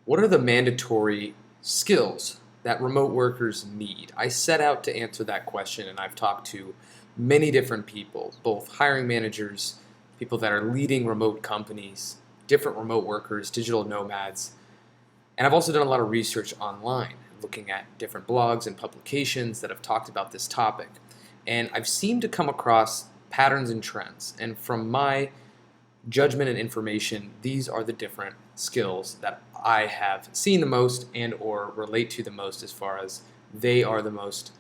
What are the mandatory skills that remote workers need? I set out to answer that question, and I've talked to many different people, both hiring managers, people that are leading remote companies, different remote workers, digital nomads, and I've also done a lot of research online, looking at different blogs and publications that have talked about this topic. And I've seemed to come across patterns and trends. And from my judgment and information, these are the different skills that I have seen the most and or relate to the most as far as they are the most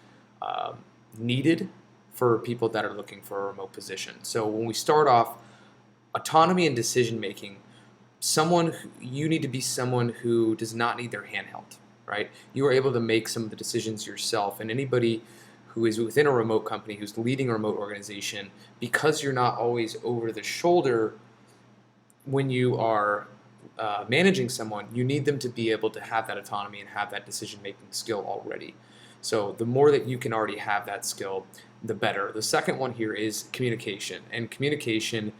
uh, needed for people that are looking for a remote position. So when we start off, autonomy and decision making, you need to be someone who does not need their hand held, right? You are able to make some of the decisions yourself, and anybody who is within a remote company, who's leading a remote organization, because you're not always over the shoulder when you are managing someone, you need them to be able to have that autonomy and have that decision-making skill already. So the more that you can already have that skill, the better. The second one here is communication, and communication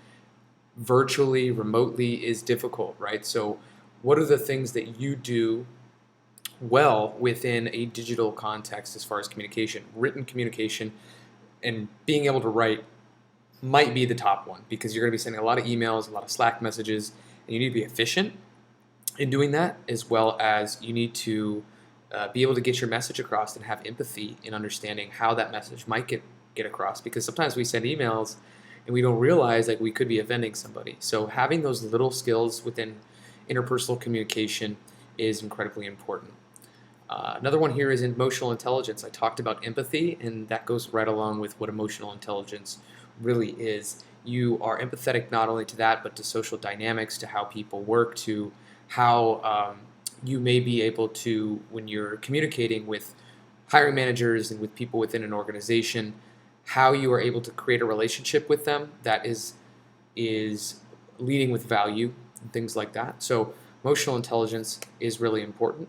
virtually, remotely is difficult, right? So what are the things that you do well within a digital context as far as communication? Written communication and being able to write might be the top one, because you're going to be sending a lot of emails, a lot of Slack messages, and you need to be efficient in doing that, as well as you need to be able to get your message across and have empathy in understanding how that message might get across, because sometimes we send emails and we don't realize like we could be offending somebody. So having those little skills within interpersonal communication is incredibly important. Another one here is emotional intelligence. I talked about empathy, and that goes right along with what emotional intelligence really is. You are empathetic not only to that, but to social dynamics, to how people work, to how you may be able to, when you're communicating with hiring managers and with people within an organization, how you are able to create a relationship with them that is leading with value and things like that. So emotional intelligence is really important.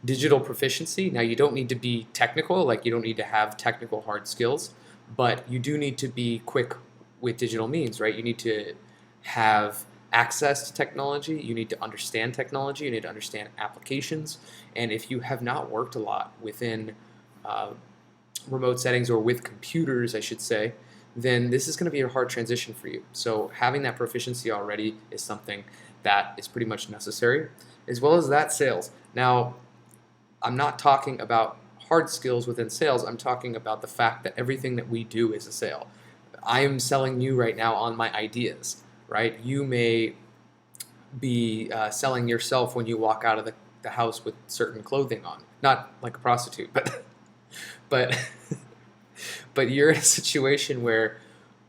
Digital proficiency. Now, you don't need to be technical, like you don't need to have technical hard skills, but you do need to be quick with digital means, right? You need to have access to technology, you need to understand technology, you need to understand applications, and if you have not worked a lot within remote settings, or with computers, I should say, then this is going to be a hard transition for you. So having that proficiency already is something that is pretty much necessary, as well as that sales. Now, I'm not talking about hard skills within sales. I'm talking about the fact that everything that we do is a sale. I am selling you right now on my ideas, right? You may be selling yourself when you walk out of the house with certain clothing on. Not like a prostitute, but but you're in a situation where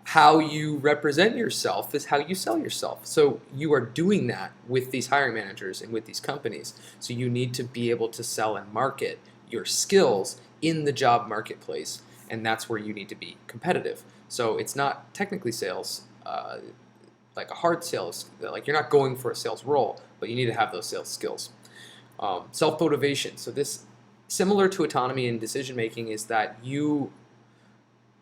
how you represent yourself is how you sell yourself. So you are doing that with these hiring managers and with these companies. So you need to be able to sell and market your skills in the job marketplace, and that's where you need to be competitive. So it's not technically sales, like a hard sales, like you're not going for a sales role, but you need to have those sales skills. Self-motivation. So this, similar to autonomy and decision making, is that you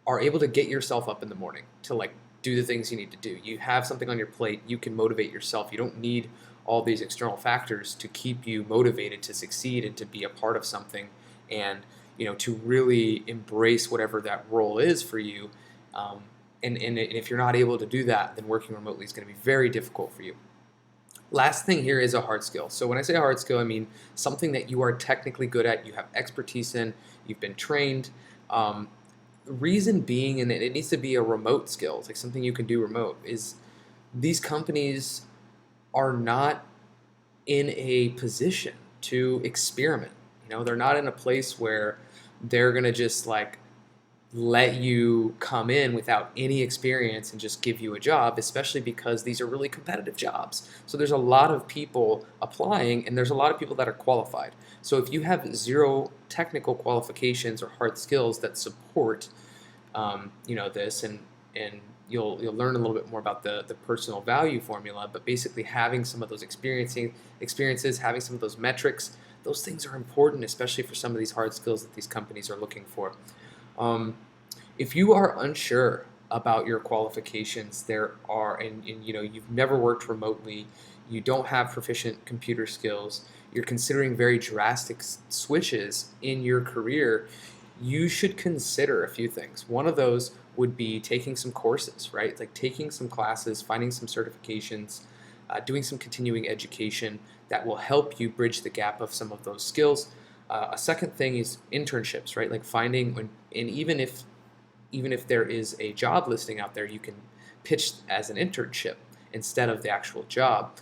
are able to get yourself up in the morning to like do the things you need to do. You have something on your plate, you can motivate yourself. You don't need all these external factors to keep you motivated to succeed and to be a part of something, and to really embrace whatever that role is for you. And if you're not able to do that, then working remotely is going to be very difficult for you. Last thing here is a hard skill. So when I say hard skill, I mean something that you are technically good at, you have expertise in, you've been trained. Reason being, and it needs to be a remote skill, it's like something you can do remote, is these companies are not in a position to experiment. They're not in a place where they're gonna just like let you come in without any experience and just give you a job, especially because these are really competitive jobs. So there's a lot of people applying, and there's a lot of people that are qualified. So if you have zero technical qualifications or hard skills that support this, and you'll learn a little bit more about the personal value formula, but basically having some of those experiences, having some of those metrics, those things are important, especially for some of these hard skills that these companies are looking for. If you are unsure about your qualifications, and you've never worked remotely, you don't have proficient computer skills, you're considering very drastic switches in your career, you should consider a few things. One of those would be taking some courses, right? Like taking some classes, finding some certifications, doing some continuing education that will help you bridge the gap of some of those skills. A second thing is internships, right? Like finding, and even if there is a job listing out there, you can pitch as an internship instead of the actual job.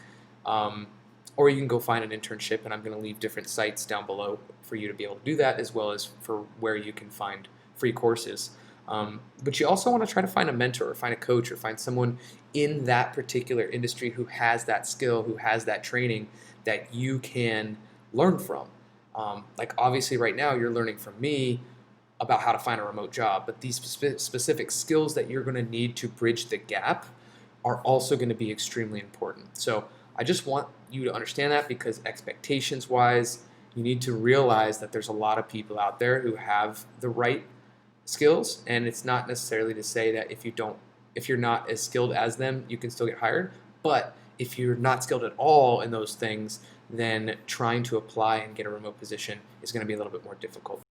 Or you can go find an internship, and I'm going to leave different sites down below for you to be able to do that, as well as for where you can find free courses. But you also want to try to find a mentor or find a coach or find someone in that particular industry who has that skill, who has that training that you can learn from. Like obviously right now you're learning from me about how to find a remote job, but these specific skills that you're going to need to bridge the gap are also going to be extremely important. So I just want you to understand that, because expectations wise, you need to realize that there's a lot of people out there who have the right skills, and it's not necessarily to say that if you're not as skilled as them, you can still get hired. But if you're not skilled at all in those things, then trying to apply and get a remote position is going to be a little bit more difficult.